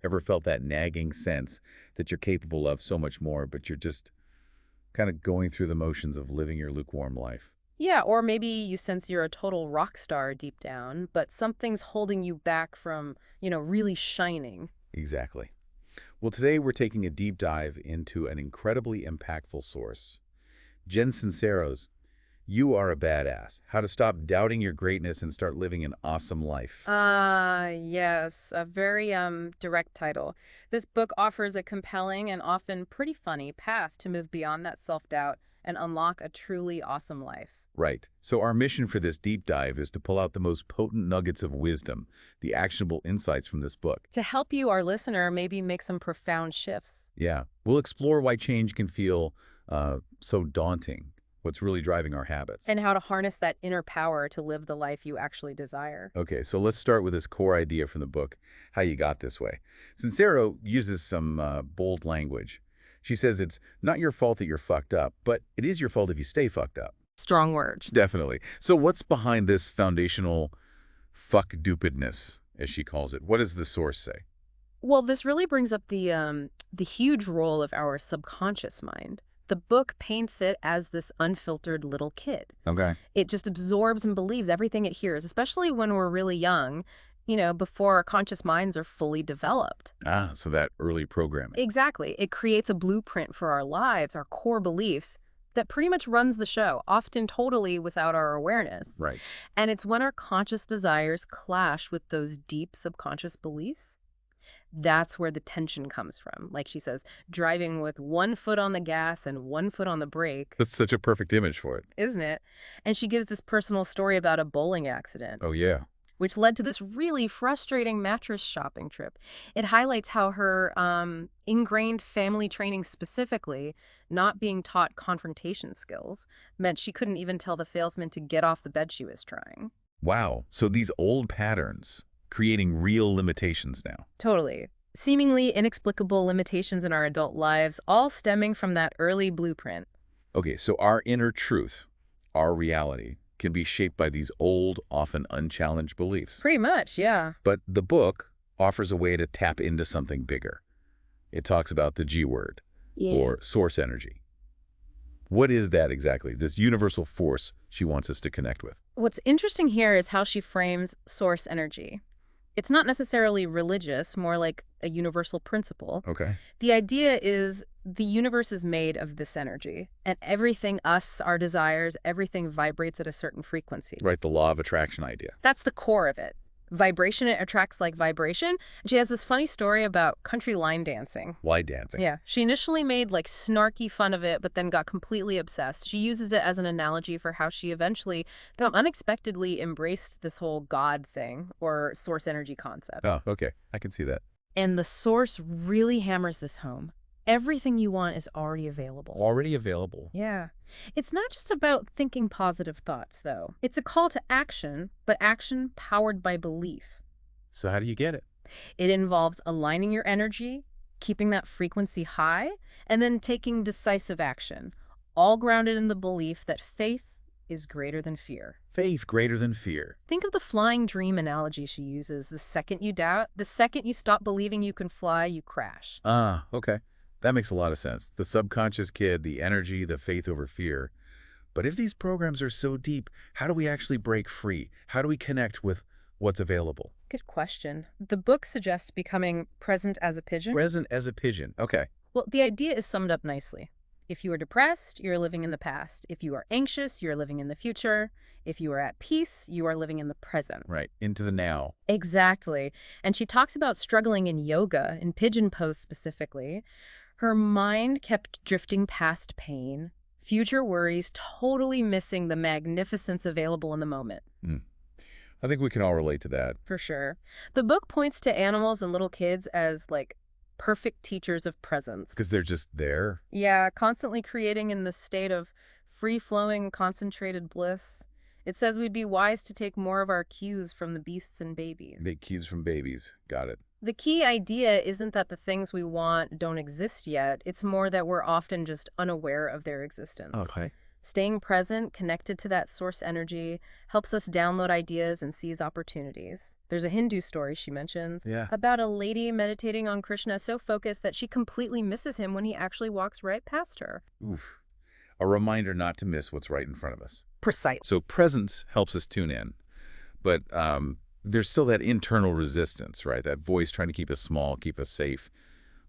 Ever felt that nagging sense that you're capable of so much more, but you're just kind of going through the motions of living your lukewarm life? Yeah, or maybe you sense you're a total rock star deep down, but something's holding you back from, really shining. Exactly. Well, today we're taking a deep dive into an incredibly impactful source. Jen Sincero's You Are a Badass, How to Stop Doubting Your Greatness and Start Living an Awesome Life. Yes, a very direct title. This book offers a compelling and often pretty funny path to move beyond that self-doubt and unlock a truly awesome life. Right. So our mission for this deep dive is to pull out the most potent nuggets of wisdom, the actionable insights from this book. To help you, our listener, maybe make some profound shifts. Yeah. We'll explore why change can feel so daunting, what's really driving our habits. And how to harness that inner power to live the life you actually desire. Okay, so let's start with this core idea from the book, How You Got This Way. Sincero uses some bold language. She says it's not your fault that you're fucked up, but it is your fault if you stay fucked up. Strong words. Definitely. So what's behind this foundational fuck-dupedness, as she calls it? What does the source say? Well, this really brings up the huge role of our subconscious mind. The book paints it as this unfiltered little kid. Okay. It just absorbs and believes everything it hears, especially when we're really young, before our conscious minds are fully developed. Ah, so that early programming. Exactly. It creates a blueprint for our lives, our core beliefs, that pretty much runs the show, often totally without our awareness. Right. And it's when our conscious desires clash with those deep subconscious beliefs. That's where the tension comes from. Like she says, driving with one foot on the gas and one foot on the brake, That's such a perfect image for it. isn't it? And she gives this personal story about a bowling accident, Oh, yeah. which led to this really frustrating mattress shopping trip. It highlights how her ingrained family training specifically, not being taught confrontation skills, meant she couldn't even tell the salesman to get off the bed she was trying. Wow. So these old patterns creating real limitations now. Totally. Seemingly inexplicable limitations in our adult lives, all stemming from that early blueprint. Okay, so our inner truth, our reality, can be shaped by these old, often unchallenged beliefs. Pretty much, yeah. But the book offers a way to tap into something bigger. It talks about the G word, or source energy. What is that exactly, this universal force she wants us to connect with? What's interesting here is how she frames source energy. It's not necessarily religious, more like a universal principle. Okay. The idea is the universe is made of this energy, and everything, us, our desires, everything vibrates at a certain frequency. Right, the law of attraction idea. That's the core of it. Vibration, it attracts like vibration. And she has this funny story about country line dancing. Why dancing? Yeah. She initially made like snarky fun of it, but then got completely obsessed. She uses it as an analogy for how she eventually, unexpectedly embraced this whole God thing or source energy concept. Oh, okay. I can see that. And the source really hammers this home. Everything you want is already available. Already available. Yeah. It's not just about thinking positive thoughts, though. It's a call to action, but action powered by belief. So how do you get it? It involves aligning your energy, keeping that frequency high, and then taking decisive action, all grounded in the belief that faith is greater than fear. Faith greater than fear. Think of the flying dream analogy she uses. The second you doubt, the second you stop believing you can fly, you crash. Ah, okay. That makes a lot of sense. The subconscious kid, the energy, the faith over fear. But if these programs are so deep, how do we actually break free? How do we connect with what's available? Good question. The book suggests becoming present as a pigeon. Present as a pigeon. Okay. Well, the idea is summed up nicely. If you are depressed, you're living in the past. If you are anxious, you're living in the future. If you are at peace, you are living in the present. Right. Into the now. Exactly. And she talks about struggling in yoga, in pigeon pose specifically. Her mind kept drifting past pain, future worries, totally missing the magnificence available in the moment. I think we can all relate to that. For sure. The book points to animals and little kids as, like, perfect teachers of presence. Because they're just there. Yeah, constantly creating in the state of free-flowing, concentrated bliss. It says we'd be wise to take more of our cues from the beasts and babies. Take cues from babies. Got it. The key idea isn't that the things we want don't exist yet. It's more that we're often just unaware of their existence. Okay. Staying present, connected to that source energy, helps us download ideas and seize opportunities. There's a Hindu story she mentions Yeah. about a lady meditating on Krishna so focused that she completely misses him when he actually walks right past her. Oof. A reminder not to miss what's right in front of us. Precise. So presence helps us tune in, but there's still that internal resistance, right? That voice trying to keep us small, keep us safe.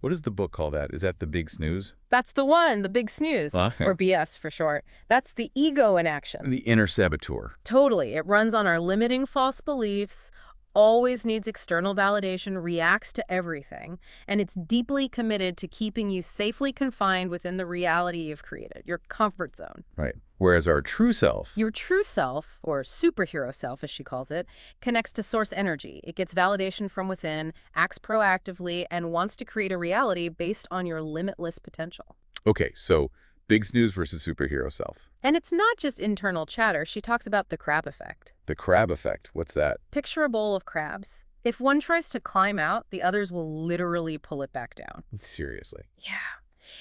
What does the book call that? Is that the big snooze? That's the one, the big snooze, Huh? or BS for short. That's the ego in action. The inner saboteur. Totally. It runs on our limiting false beliefs, always needs external validation, reacts to everything, and it's deeply committed to keeping you safely confined within the reality you've created, your comfort zone. Right. Whereas our true self, Your true self, or superhero self as she calls it, connects to source energy. It gets validation from within, acts proactively, and wants to create a reality based on your limitless potential. okay, so big snooze versus superhero self. And it's not just internal chatter. She talks about the crab effect. The crab effect, what's that? Picture a bowl of crabs. If one tries to climb out, the others will literally pull it back down. Seriously. Yeah.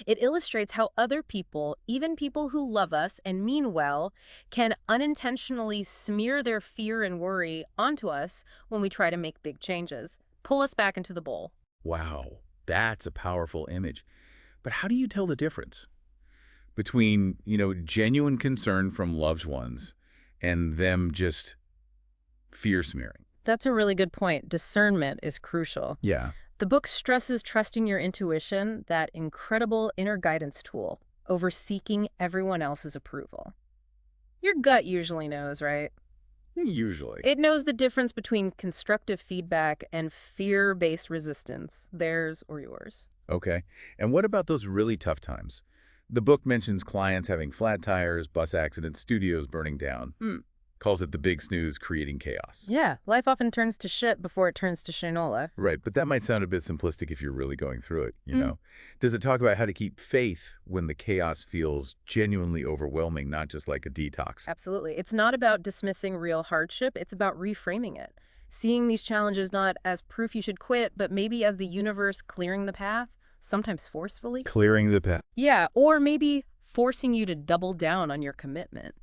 It illustrates how other people, even people who love us and mean well, can unintentionally smear their fear and worry onto us when we try to make big changes. Pull us back into the bowl. Wow, that's a powerful image. But how do you tell the difference between, genuine concern from loved ones and them just fear smearing? That's a really good point. Discernment is crucial. Yeah. The book stresses trusting your intuition, that incredible inner guidance tool, over seeking everyone else's approval. Your gut usually knows, right? Usually. It knows the difference between constructive feedback and fear-based resistance, theirs or yours. Okay. And what about those really tough times? The book mentions clients having flat tires, bus accidents, studios burning down. Calls it the big snooze, creating chaos. Yeah, life often turns to shit before it turns to shinola. Right, but that might sound a bit simplistic if you're really going through it. Does it talk about how to keep faith when the chaos feels genuinely overwhelming, not just like a detox? Absolutely. It's not about dismissing real hardship, it's about reframing it. Seeing these challenges not as proof you should quit, but maybe as the universe clearing the path, sometimes forcefully. Clearing the path. Yeah, or maybe forcing you to double down on your commitment.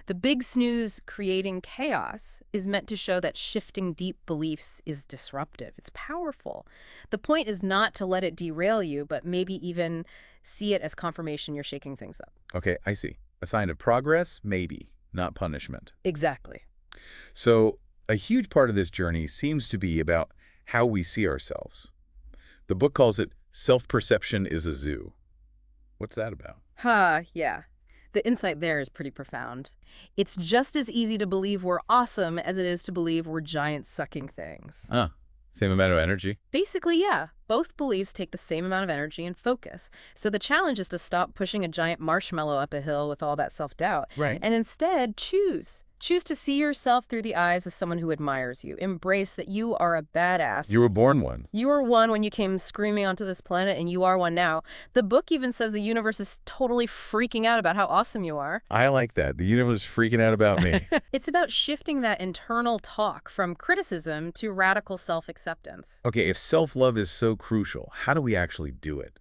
The big snooze, creating chaos, is meant to show that shifting deep beliefs is disruptive. It's powerful. The point is not to let it derail you, but maybe even see it as confirmation you're shaking things up. Okay, I see. A sign of progress, maybe, not punishment. Exactly. So a huge part of this journey seems to be about how we see ourselves. The book calls it Self-Perception is a Zoo. What's that about? Yeah. The insight there is pretty profound. It's just as easy to believe we're awesome as it is to believe we're giant sucking things. Same amount of energy? Basically, yeah. Both beliefs take the same amount of energy and focus. So the challenge is to stop pushing a giant marshmallow up a hill with all that self-doubt. Right. And instead, choose. Choose to see yourself through the eyes of someone who admires you. Embrace that you are a badass. You were born one. You were one when you came screaming onto this planet, and you are one now. The book even says the universe is totally freaking out about how awesome you are. I like that. The universe is freaking out about me. It's about shifting that internal talk from criticism to radical self-acceptance. Okay, if self-love is so crucial, how do we actually do it?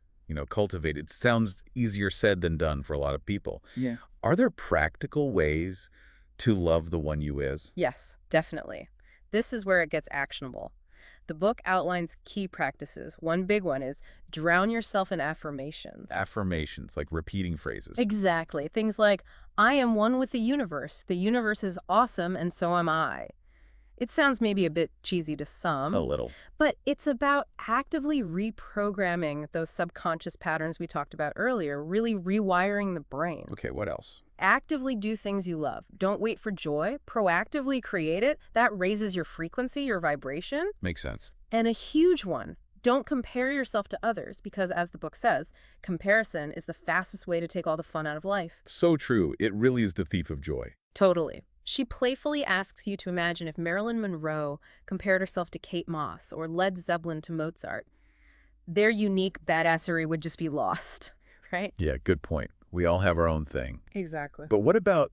Cultivate it. It sounds easier said than done for a lot of people. Yeah. Are there practical ways to love the one you is? Yes, definitely. This is where it gets actionable. The book outlines key practices. One big one is drown yourself in affirmations. Affirmations, like repeating phrases. Exactly. Things like, I am one with the universe. The universe is awesome, and so am I. It sounds maybe a bit cheesy to some. A little. But it's about actively reprogramming those subconscious patterns we talked about earlier, really rewiring the brain. Okay, what else? Actively do things you love. Don't wait for joy. Proactively create it. That raises your frequency, your vibration. Makes sense. And a huge one, don't compare yourself to others because, as the book says, comparison is the fastest way to take all the fun out of life. So true. It really is the thief of joy. Totally. She playfully asks you to imagine if Marilyn Monroe compared herself to Kate Moss or Led Zeppelin to Mozart. Their unique badassery would just be lost, right? Yeah, good point. We all have our own thing. Exactly. But what about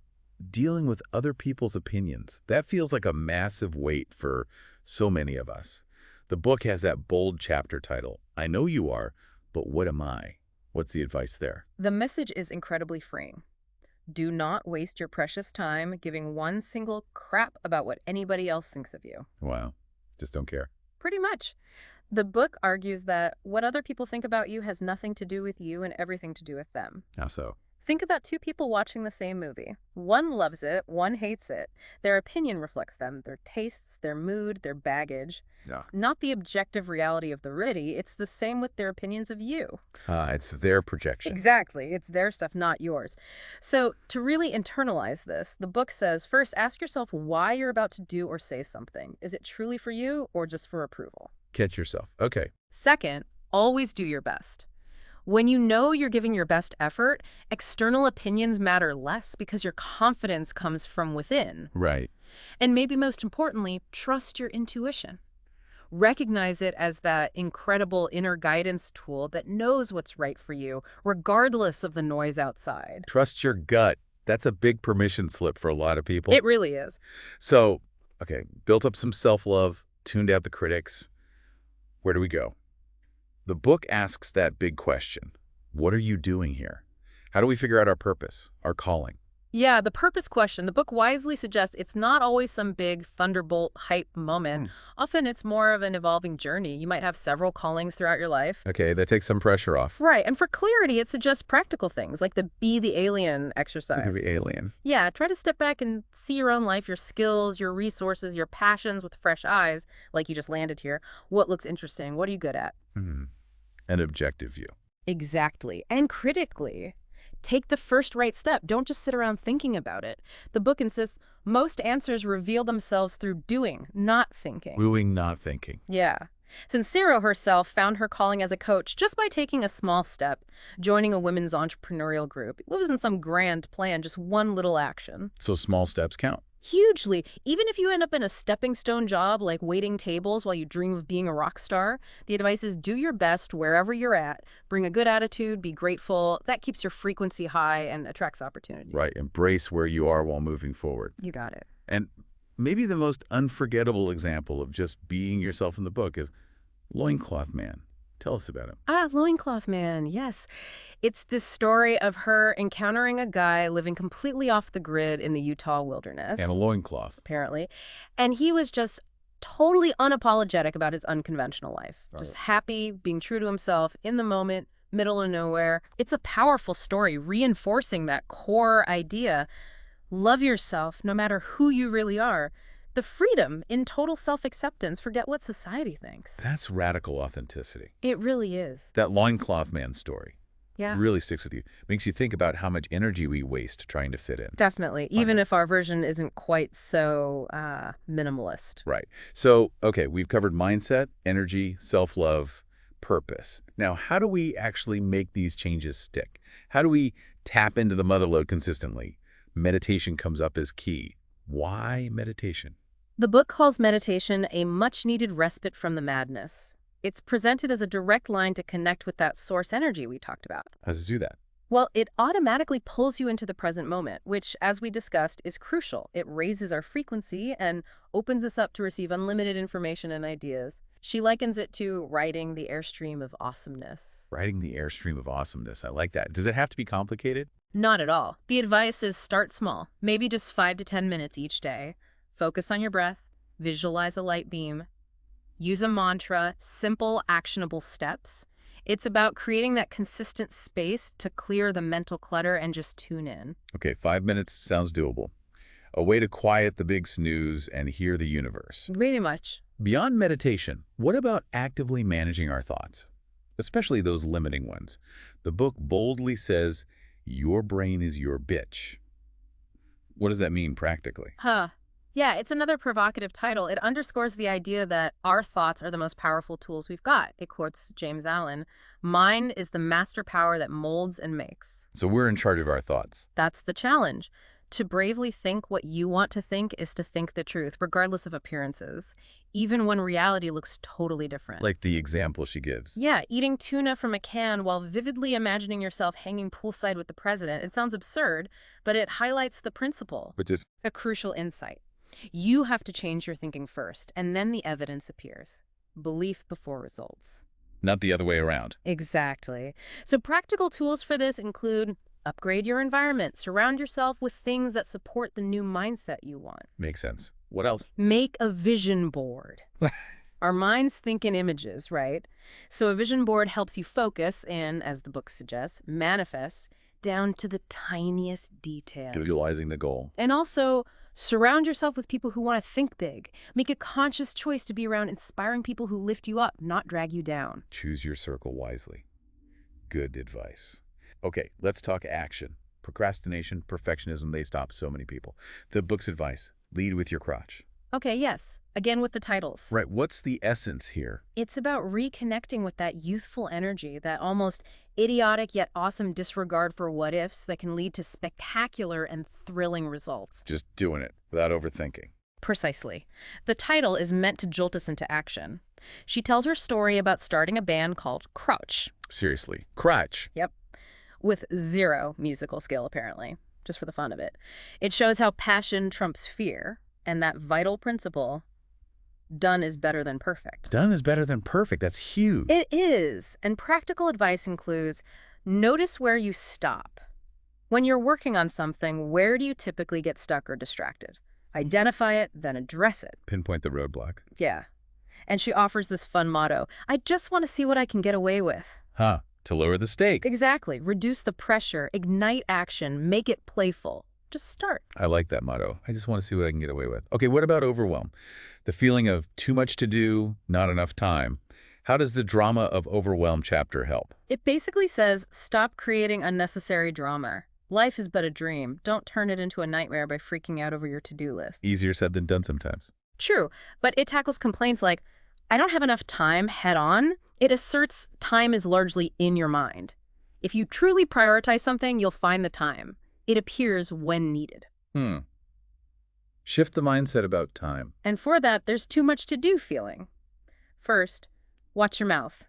dealing with other people's opinions? That feels like a massive weight for so many of us. The book has that bold chapter title, I Know You Are, but What Am I? What's the advice there? The message is incredibly freeing. Do not waste your precious time giving one single crap about what anybody else thinks of you. Wow. Just don't care. Pretty much. The book argues that what other people think about you has nothing to do with you and everything to do with them. How so? Think about two people watching the same movie. One loves it, one hates it. Their opinion reflects them, their tastes, their mood, their baggage. Yeah. Not the objective reality of the Riddy, it's the same with their opinions of you. It's their projection. Exactly. It's their stuff, not yours. So, to really internalize this, the book says first ask yourself why you're about to do or say something. Is it truly for you or just for approval? Catch yourself. Okay. Second, always do your best. When you know you're giving your best effort, external opinions matter less because your confidence comes from within. Right. And maybe most importantly, trust your intuition. Recognize it as that incredible inner guidance tool that knows what's right for you, regardless of the noise outside. Trust your gut. That's a big permission slip for a lot of people. It really is. So, okay, built up some self-love, tuned out the critics. Where do we go? The book asks that big question. What are you doing here? How do we figure out our purpose, our calling? Yeah, the purpose question. The book wisely suggests it's not always some big thunderbolt hype moment. Often it's more of an evolving journey. You might have several callings throughout your life. Okay, that takes some pressure off. Right, and for clarity, it suggests practical things like the Be the Alien exercise. Maybe alien. Yeah, try to step back and see your own life, your skills, your resources, your passions with fresh eyes, like you just landed here. What looks interesting? What are you good at? An objective view. Exactly. And critically, take the first right step. Don't just sit around thinking about it. The book insists most answers reveal themselves through doing, not thinking. Wooing, not thinking. Yeah. Sincero herself found her calling as a coach just by taking a small step, joining a women's entrepreneurial group. It wasn't some grand plan, just one little action. So small steps count. Hugely. Even if you end up in a stepping stone job like waiting tables while you dream of being a rock star, the advice is do your best wherever you're at. Bring a good attitude, be grateful. That keeps your frequency high and attracts opportunity. Right. Embrace where you are while moving forward. You got it. And maybe the most unforgettable example of just being yourself in the book is Loincloth Man. Tell us about him. Loincloth Man, yes. It's this story of her encountering a guy living completely off the grid in the Utah wilderness. And a loincloth. Apparently. And he was just totally unapologetic about his unconventional life. Just happy, being true to himself, in the moment, middle of nowhere. It's a powerful story reinforcing that core idea. Love yourself no matter who you really are. The freedom in total self-acceptance. Forget what society thinks. That's radical authenticity. It really is. That Loincloth Man story Yeah. really sticks with you. Makes you think about how much energy we waste trying to fit in. Definitely. Even if our version isn't quite so minimalist. Right. So, okay, we've covered mindset, energy, self-love, purpose. Now, how do we actually make these changes stick? How do we tap into the mother lode consistently? Meditation comes up as key. Why meditation? The book calls meditation a much-needed respite from the madness. It's presented as a direct line to connect with that source energy we talked about. How does it do that? Well, it automatically pulls you into the present moment, which, as we discussed, is crucial. It raises our frequency and opens us up to receive unlimited information and ideas. She likens it to riding the airstream of awesomeness. Riding the airstream of awesomeness. I like that. Does it have to be complicated? Not at all. The advice is start small, maybe just 5 to 10 minutes each day. Focus on your breath, visualize a light beam, use a mantra, simple, actionable steps. It's about creating that consistent space to clear the mental clutter and just tune in. Okay, 5 minutes sounds doable. A way to quiet the big snooze and hear the universe. Pretty much. Beyond meditation, what about actively managing our thoughts? Especially those limiting ones. The book boldly says, your brain is your bitch. What does that mean practically? Yeah, it's another provocative title. It underscores the idea that our thoughts are the most powerful tools we've got. It quotes James Allen, "Mind is the master power that molds and makes." So we're in charge of our thoughts. That's the challenge. To bravely think what you want to think is to think the truth, regardless of appearances, even when reality looks totally different. Like the example she gives. Yeah, eating tuna from a can while vividly imagining yourself hanging poolside with the president. It sounds absurd, but it highlights the principle. Which is A crucial insight. You have to change your thinking first, and then the evidence appears. Belief before results. not the other way around. Exactly. So practical tools for this include Upgrade your environment. Surround yourself with things that support the new mindset you want. Makes sense. What else? Make a vision board. Our minds think in images, right? So a vision board helps you focus and, as the book suggests, manifest down to the tiniest details. Visualizing the goal. And also, surround yourself with people who want to think big. Make a conscious choice to be around inspiring people who lift you up, not drag you down. Choose your circle wisely. Good advice. Okay, let's talk action. Procrastination, perfectionism, they stop so many people. The book's advice, lead with your crotch. Okay, yes. Again with the titles. Right, what's the essence here? It's about reconnecting with that youthful energy, that almost idiotic yet awesome disregard for what-ifs that can lead to spectacular and thrilling results. Just doing it without overthinking. Precisely. The title is meant to jolt us into action. She tells her story about starting a band called Crouch. Seriously, crotch. Yep. With zero musical skill, apparently, just for the fun of it. It shows how passion trumps fear, and that vital principle, done is better than perfect. Done is better than perfect. That's huge. It is. And practical advice includes, notice where you stop. When you're working on something, where do you typically get stuck or distracted? Identify it, then address it. Pinpoint the roadblock. Yeah. And she offers this fun motto, I just want to see what I can get away with. Huh. To lower the stakes. Exactly. Reduce the pressure, ignite action, make it playful. Just start. I like that motto. I just want to see what I can get away with. Okay, what about overwhelm? The feeling of too much to do, not enough time. How does the drama of overwhelm chapter help? It basically says, stop creating unnecessary drama. Life is but a dream. Don't turn it into a nightmare by freaking out over your to-do list. Easier said than done sometimes. True, but it tackles complaints like, I don't have enough time head on. It asserts time is largely in your mind. If you truly prioritize something, you'll find the time. It appears when needed. Shift the mindset about time. And for that, there's too much to do feeling. First, watch your mouth.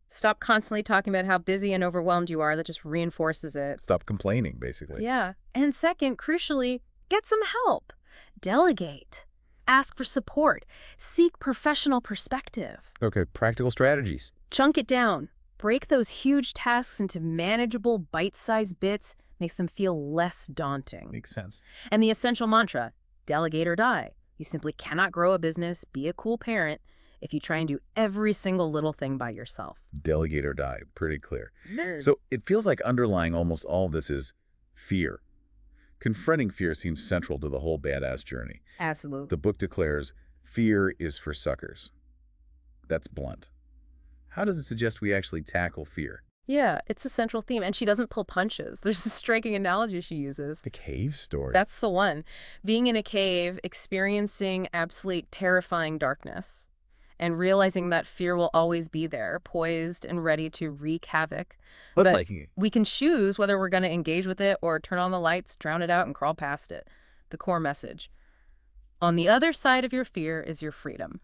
Stop constantly talking about how busy and overwhelmed you are. That just reinforces it. Stop complaining, basically. Yeah. And second, crucially, get some help. Delegate. Ask for support. Seek professional perspective. Okay, practical strategies. Chunk it down. Break those huge tasks into manageable, bite-sized bits. Makes them feel less daunting. Makes sense. And the essential mantra, delegate or die. You simply cannot grow a business, be a cool parent, if you try and do every single little thing by yourself. Delegate or die. Pretty clear. Nerd. So it feels like underlying almost all of this is fear. Confronting fear seems central to the whole badass journey. Absolutely. The book declares, fear is for suckers. That's blunt. How does it suggest we actually tackle fear? Yeah, it's a central theme, and she doesn't pull punches. There's a striking analogy she uses. The cave story. That's the one. Being in a cave, experiencing absolute terrifying darkness, and realizing that fear will always be there, poised and ready to wreak havoc. Let's But like it. we can choose whether we're going to engage with it or turn on the lights, drown it out, and crawl past it. The core message. On the other side of your fear is your freedom.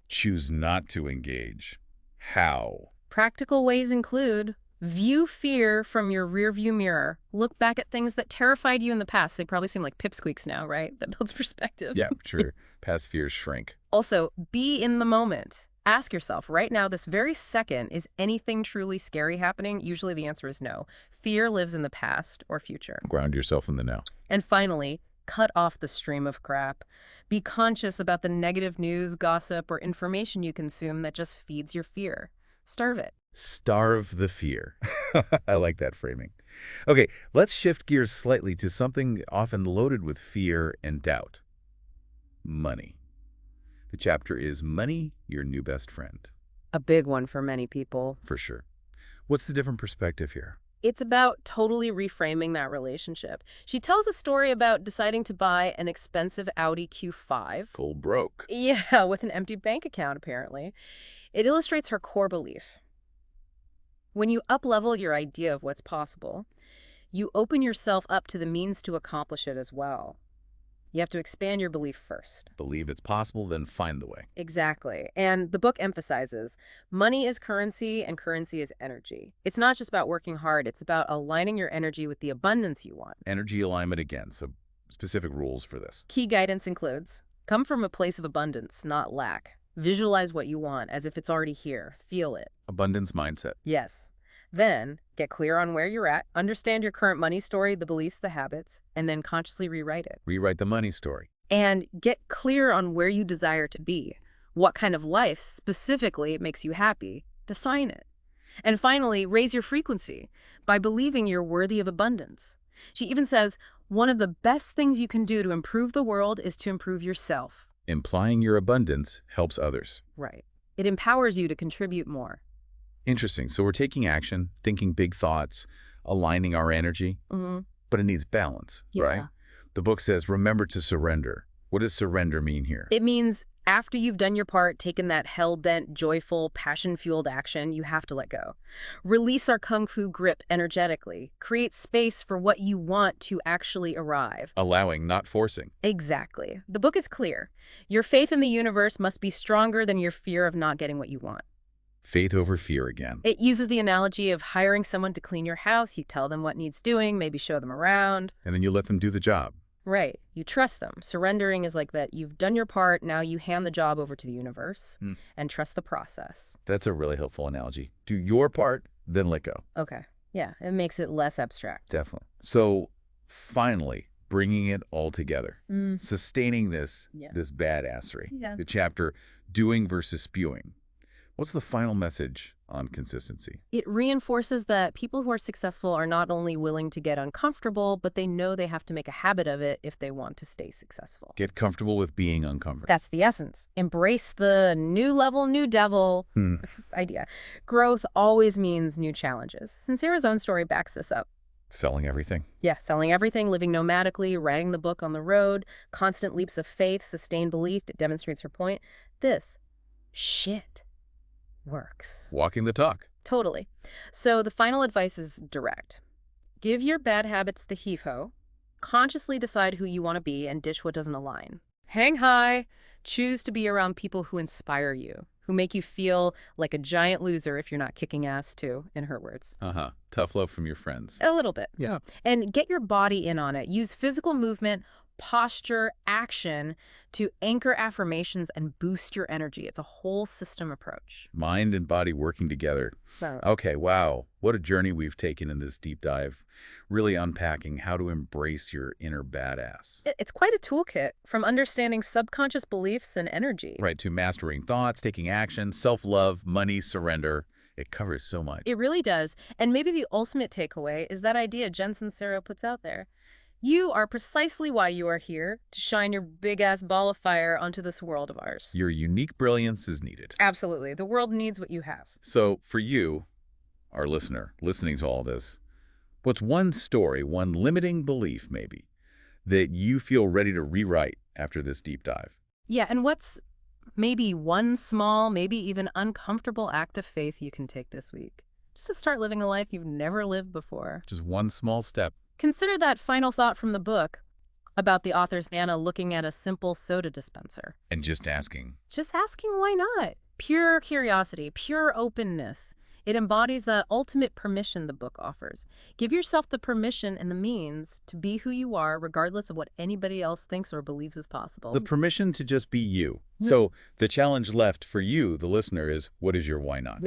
Choose not to engage. How? Practical ways include view fear from your rearview mirror. Look back at things that terrified you in the past. They probably seem like pipsqueaks now, right? That builds perspective. Yeah, sure. Past fears shrink. Also, be in the moment. Ask yourself, right now, this very second, is anything truly scary happening? Usually the answer is no. Fear lives in the past or future. Ground yourself in the now. And finally, cut off the stream of crap. Be conscious about the negative news, gossip, or information you consume that just feeds your fear. Starve it. Starve the fear. I like that framing. Okay, let's shift gears slightly to something often loaded with fear and doubt. Money. The chapter is Money, Your New Best Friend. A big one for many people. For sure. What's the different perspective here? It's about totally reframing that relationship. She tells a story about deciding to buy an expensive Audi Q5. Full broke. Yeah, with an empty bank account, apparently. It illustrates her core belief. When you up-level your idea of what's possible, you open yourself up to the means to accomplish it as well. You have to expand your belief first. Believe it's possible, then find the way. Exactly. And the book emphasizes money is currency and currency is energy. It's not just about working hard. It's about aligning your energy with the abundance you want. Energy alignment again, so specific rules for this. Key guidance includes come from a place of abundance, not lack. Visualize what you want as if it's already here. Feel it. Abundance mindset. Yes. Then, get clear on where you're at, understand your current money story, the beliefs, the habits, and then consciously rewrite it. Rewrite the money story. And get clear on where you desire to be. What kind of life specifically makes you happy? Design it. And finally, raise your frequency by believing you're worthy of abundance. She even says, one of the best things you can do to improve the world is to improve yourself. Implying your abundance helps others. Right. It empowers you to contribute more. Interesting. So we're taking action, thinking big thoughts, aligning our energy, but it needs balance, right? The book says, remember to surrender. What does surrender mean here? It means after you've done your part, taken that hell-bent, joyful, passion-fueled action, you have to let go. Release our kung fu grip energetically. Create space for what you want to actually arrive. Allowing, not forcing. Exactly. The book is clear. Your faith in the universe must be stronger than your fear of not getting what you want. Faith over fear again. It uses the analogy of hiring someone to clean your house. You tell them what needs doing, maybe show them around. And then you let them do the job. Right. You trust them. Surrendering is like that. You've done your part. Now you hand the job over to the universe and trust the process. That's a really helpful analogy. Do your part, then let go. Okay. Yeah. It makes it less abstract. Definitely. So finally, bringing it all together, sustaining this badassery. The chapter, doing versus spewing. What's the final message on consistency? It reinforces that people who are successful are not only willing to get uncomfortable, but they know they have to make a habit of it if they want to stay successful. Get comfortable with being uncomfortable. That's the essence. Embrace the new level, new devil idea. Growth always means new challenges. Sincera's own story backs this up. Selling everything. Yeah, selling everything, living nomadically, writing the book on the road, constant leaps of faith, sustained belief that demonstrates her point. This shit works. Walking the talk. Totally. So the final advice is direct. Give your bad habits the heave-ho. Consciously decide who you want to be and ditch what doesn't align. Hang high. Choose to be around people who inspire you, who make you feel like a giant loser if you're not kicking ass too, in her words. Tough love from your friends. A little bit. Yeah. And get your body in on it. Use physical movement, posture, action to anchor affirmations and boost your energy. It's a whole system approach. Mind and body working together. Okay, wow. What a journey we've taken in this deep dive. Really unpacking how to embrace your inner badass. It's quite a toolkit, from understanding subconscious beliefs and energy. Right, to mastering thoughts, taking action, self-love, money, surrender. It covers so much. It really does. And maybe the ultimate takeaway is that idea Jen Sincero puts out there. You are precisely why you are here, to shine your big-ass ball of fire onto this world of ours. Your unique brilliance is needed. Absolutely. The world needs what you have. So for you, our listener, listening to all this, what's one story, one limiting belief maybe, that you feel ready to rewrite after this deep dive? Yeah, and what's maybe one small, maybe even uncomfortable act of faith you can take this week? Just to start living a life you've never lived before. Just one small step. Consider that final thought from the book about the author's Nana looking at a simple soda dispenser. And just asking. Just asking why not? Pure curiosity, pure openness. It embodies that ultimate permission the book offers. Give yourself the permission and the means to be who you are, regardless of what anybody else thinks or believes is possible. The permission to just be you. So the challenge left for you, the listener, is what is your why not?